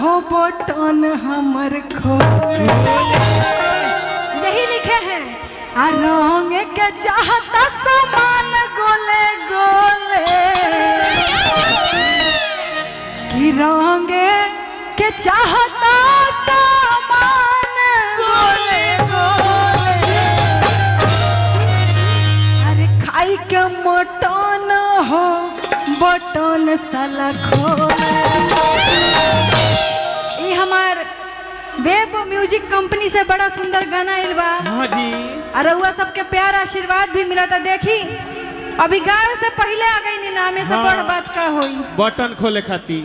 हो बटन हमर खो यही लिखे हैं आ रंग के चाहता समान गोले गोले कि रंग के चाहता समान गोले गोले अरे खाई के मटन हो बटन साला खोले ये हमार वेब म्यूजिक कंपनी से बड़ा सुंदर गाना आइल बा। हाँ जी। और हुआ सबके प्यार आशीर्वाद भी मिला था। देखी अभी गाँव से पहले आ गई नामे से बड़ बात का हुई बटन खोले खाती।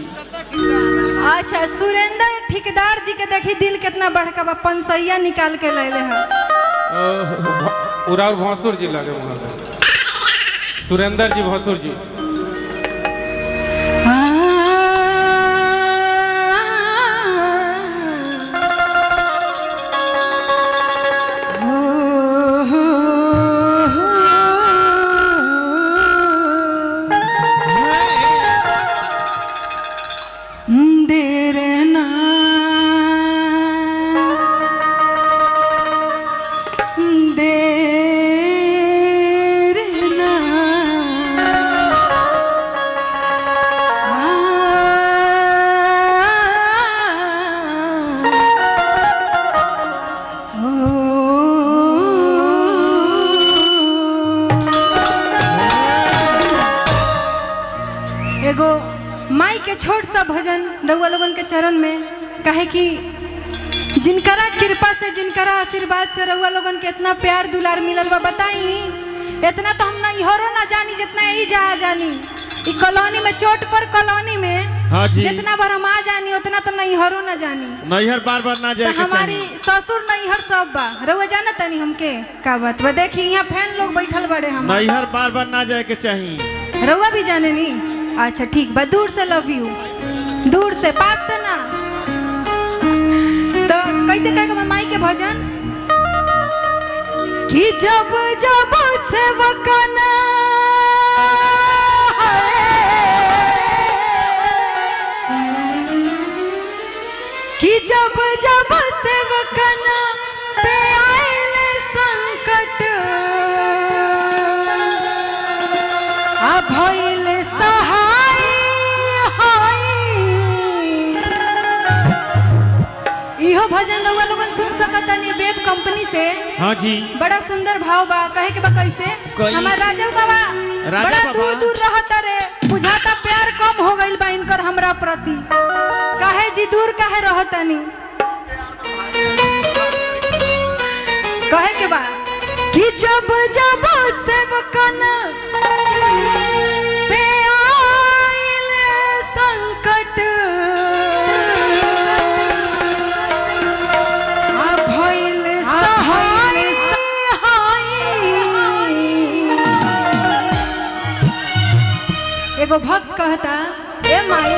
अच्छा सुरेंद्र ठेकेदार जी के देखी दिल कितना बड़का बा पंसैया निकाल के ले ले है उराव भौसुर जी लगे सुरेंद्र जी भौसुर जी एगो माई के छोट सा भजन रउआ लोगन के चरण में कहे कि जिनकरा कृपा से जिनकरा आशीर्वाद से रउआ लोगन के इतना प्यार दुलार मिलल बा बताई इतना तो हम ना इहरो ना जानी जितना यही जहाँ जानी ई कॉलोनी में चोट पर कॉलोनी में हाँ जी। जितना बार हम आ जानी उतना तो नैहरो ना जानी नैहर बार बार ना जाए तो हमारी ससुर नैहर सब बा रउआ जाना तनी हमके का बात बा। देखी यहाँ फैन लोग बैठल बड़े हम नैहर बार बार ना जाए के चाहिए रउआ भी जाने नी। अच्छा ठीक बा दूर से लव यू दूर से पास से ना तो कैसे कहेगा माई के भजन कि जब जब से वकना कि जब जब से वकना पे आइले संकट आ भइले सहाय इहो भजन रउआ लोगन सुन सकतनी वेब कंपनी से। हाँ जी। बड़ा सुंदर भाव बा कहे के बा कैसे हमार राजू बाबा बड़ा दूर दूर रहता रे बुझाता प्यार कम हो गइल बा इनकर हमरा प्रति काहे जी दूर काहे रहतनी कहे के बा कि जब जब सेवकन पे आइले संकट एगो भक्त कहता ए माई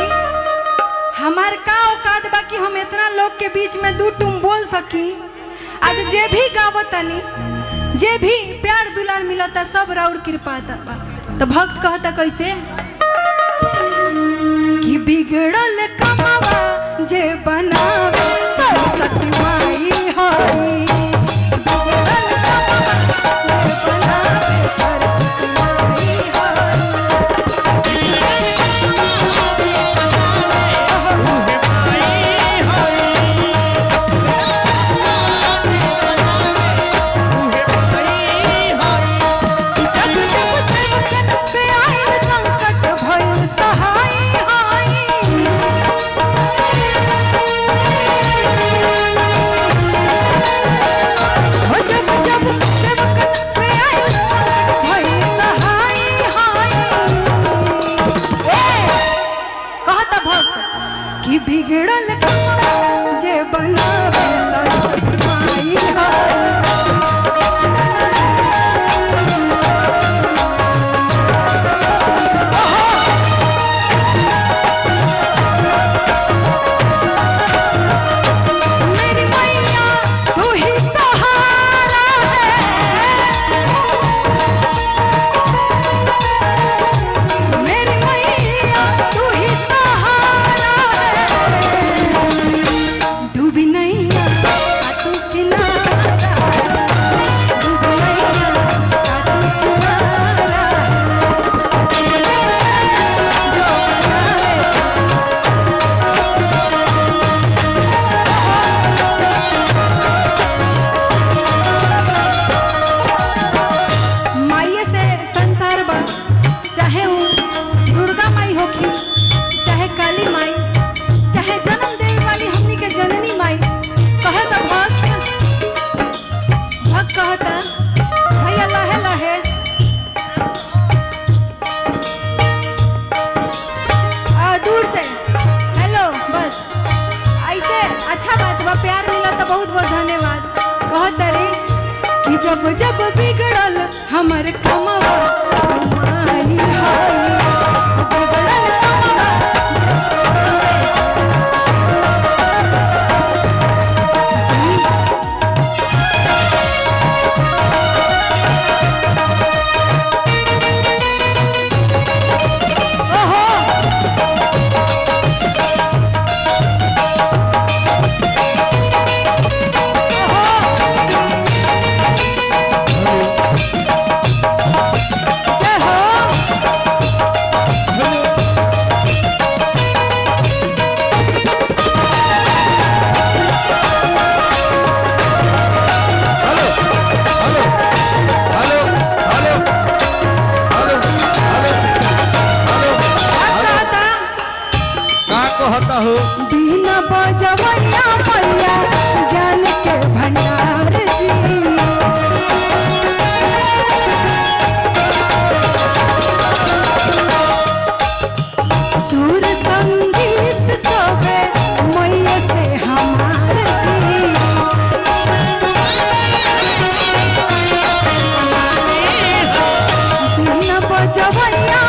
हमार का औकात बा कि हम इतना लोग के बीच में दू टुम बोल सकी आज जे भी गावतनी जे भी प्यार दुलार मिलता सब राउर कृपा बा। तो भक्त कहता कैसे कि बिगड़ल कमावा जे बनावे सरस्वती माई होई हमर कमवा माई हाई बिगड़ल कमवा कहता हो बिना बजवैया मैया ज्ञान के भंडार जी सुर संगीत सबे मैया से हमार जी बिना बजवैया